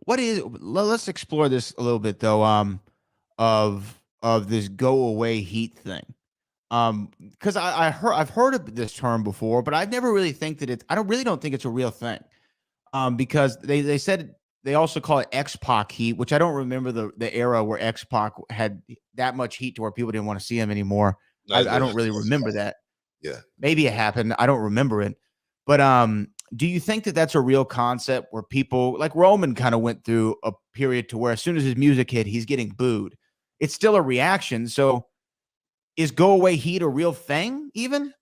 Let's explore this a little bit though. Of this go away heat thing. Because I've heard of this term before, but I've never really think that I don't think it's a real thing. Because they said they also call it X-Pac heat, which I don't remember the era where X-Pac had that much heat to where people didn't want to see him anymore. No, I don't really remember that. yeah. Maybe it happened. I don't remember it. But do you think that that's a real concept where people like Roman kind of went through a period to where as soon as his music hit, he's getting booed? It's still a reaction. So is go away heat a real thing even?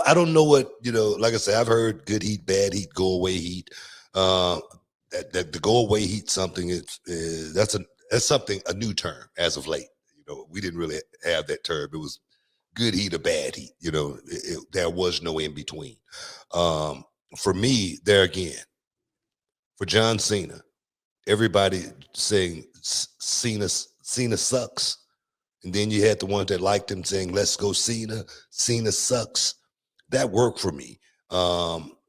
I don't know what, like I said, I've heard good heat, bad heat, go away heat. Uh, that the go away heat something that's something, a new term as of late. We didn't really have that term. It was good heat or bad heat. There was no in between. For me, there again, for John Cena, everybody saying Cena sucks. And then you had the ones that liked him saying, let's go Cena. Cena sucks. That worked for me.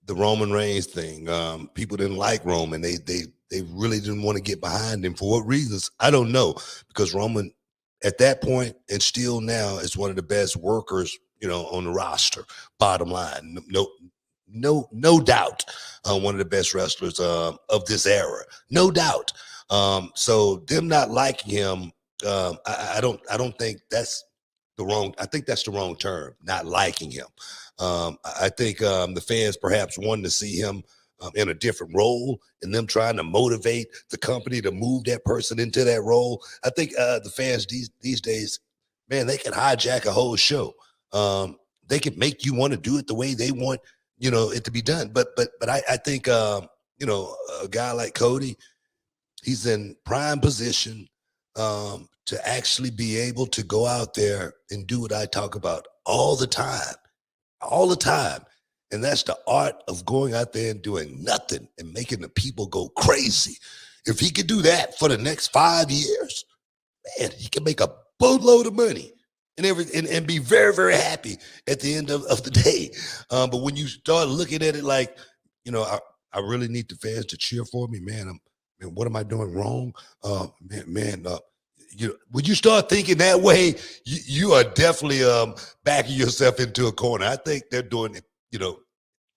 The Roman Reigns thing, people didn't like Roman. They really didn't want to get behind him. For what reasons? I don't know. Because Roman, at that point and still now, is one of the best workers, on the roster. Bottom line, no doubt, one of the best wrestlers of this era, no doubt. So them not liking him, I don't think that's the wrong. I think that's the wrong term. Not liking him. I think the fans perhaps wanted to see him in a different role, and them trying to motivate the company to move that person into that role. I think the fans these days, man, they can hijack a whole show. They can make you want to do it the way they want, it to be done. But I think a guy like Cody, he's in prime position to actually be able to go out there and do what I talk about all the time. And that's the art of going out there and doing nothing and making the people go crazy. If he could do that for the next 5 years, man, he can make a boatload of money and be very, very happy at the end of the day. But when you start looking at it like, I really need the fans to cheer for me, man. What am I doing wrong? When you start thinking that way, you are definitely backing yourself into a corner. I think they're doing it,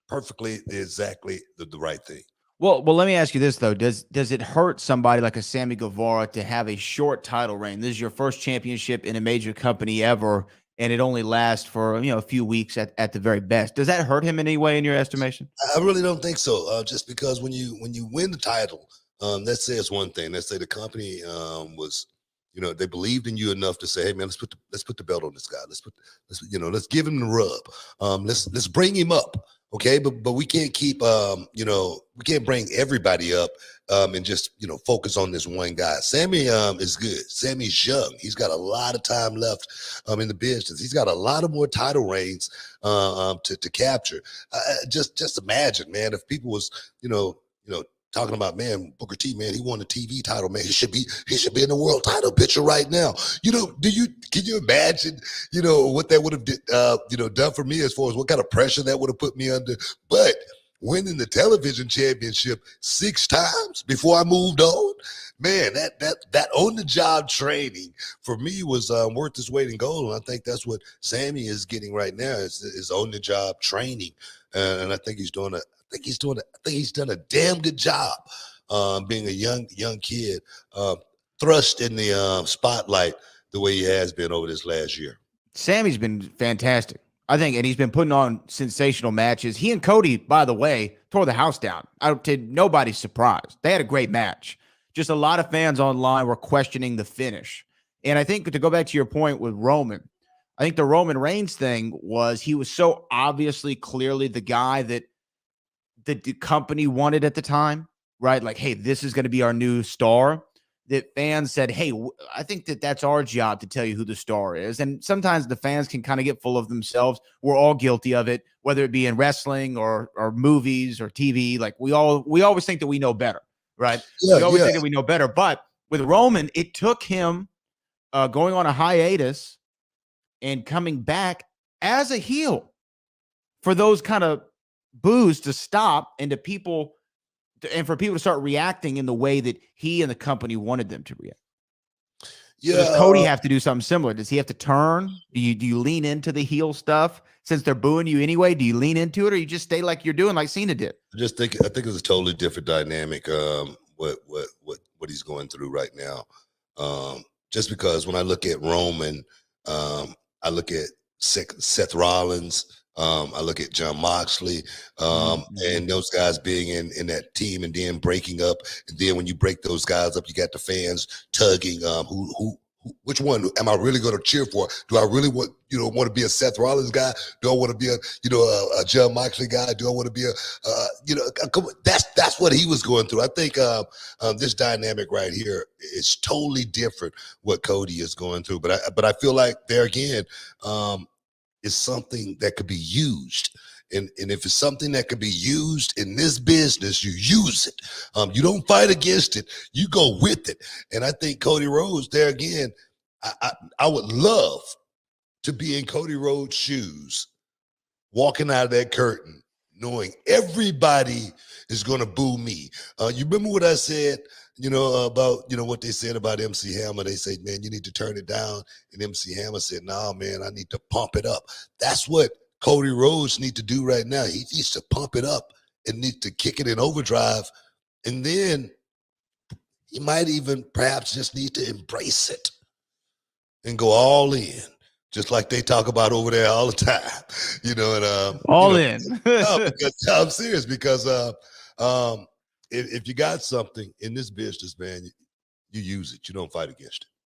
perfectly, exactly the right thing. Well, let me ask you this though: does it hurt somebody like a Sammy Guevara to have a short title reign? This is your first championship in a major company ever, and it only lasts for a few weeks at the very best. Does that hurt him in any way in your estimation? I really don't think so. Just because when you win the title, that says one thing. Let's say the company was, they believed in you enough to say, hey man, let's put the belt on this guy. Let's give him the rub. Let's bring him up. Okay, but we can't keep we can't bring everybody up and just focus on this one guy. Sammy is good. Sammy's young. He's got a lot of time left in the business. He's got a lot of more title reigns to capture. Just imagine, man, if people was talking about, man, Booker T, man, he won the TV title, man. He should be in the world title picture right now. Can you imagine, what that would have done for me as far as what kind of pressure that would have put me under? But winning the television championship 6 times before I moved on, man, that on the job training for me was worth its weight in gold. And I think that's what Sammy is getting right now is on the job training. And I think he's done a damn good job being a young kid thrust in the spotlight the way he has been over this last year. Sammy's been fantastic, I think, and he's been putting on sensational matches. He and Cody, by the way, tore the house down. To nobody's surprise, they had a great match. Just a lot of fans online were questioning the finish. And I think to go back to your point with Roman, I think the Roman Reigns thing was he was so obviously clearly the guy that the company wanted at the time, right? Like, hey, this is going to be our new star. That fans said, hey, I think that's our job to tell you who the star is. And sometimes the fans can kind of get full of themselves. We're all guilty of it, whether it be in wrestling or movies or TV. Like we always think that we know better, right? Yeah, we always think that we know better. But with Roman, it took him going on a hiatus and coming back as a heel for those kind of boos to stop and to people and for people to start reacting in the way that he and the company wanted them to react. Yeah. Does Cody have to do something similar? Does he have to turn? Do you lean into the heel stuff since they're booing you anyway? Do you lean into it, or you just stay like you're doing, like Cena did? I think it's a totally different dynamic. What he's going through right now. Just because when I look at Roman, I look at Seth Rollins, I look at John Moxley, and those guys being in that team and then breaking up. And then when you break those guys up, you got the fans tugging. Which one am I really going to cheer for? Do I really want to be a Seth Rollins guy? Do I want to be a John Moxley guy? Do I want to be that's what he was going through. I think this dynamic right here is totally different what Cody is going through. But I feel like there again, is something that could be used. And if it's something that could be used in this business, you use it. You don't fight against it. You go with it. And I think Cody Rhodes, there again, I would love to be in Cody Rhodes' shoes, walking out of that curtain, knowing everybody is going to boo me. You remember what I said, about, what they said about MC Hammer? They said, man, you need to turn it down. And MC Hammer said, nah, man, I need to pump it up. That's what Cody Rhodes needs to do right now. He needs to pump it up and needs to kick it in overdrive. And then he might even perhaps just need to embrace it and go all in, just like they talk about over there all the time, all in. Because I'm serious, because if you got something in this business, man, you use it. You don't fight against it.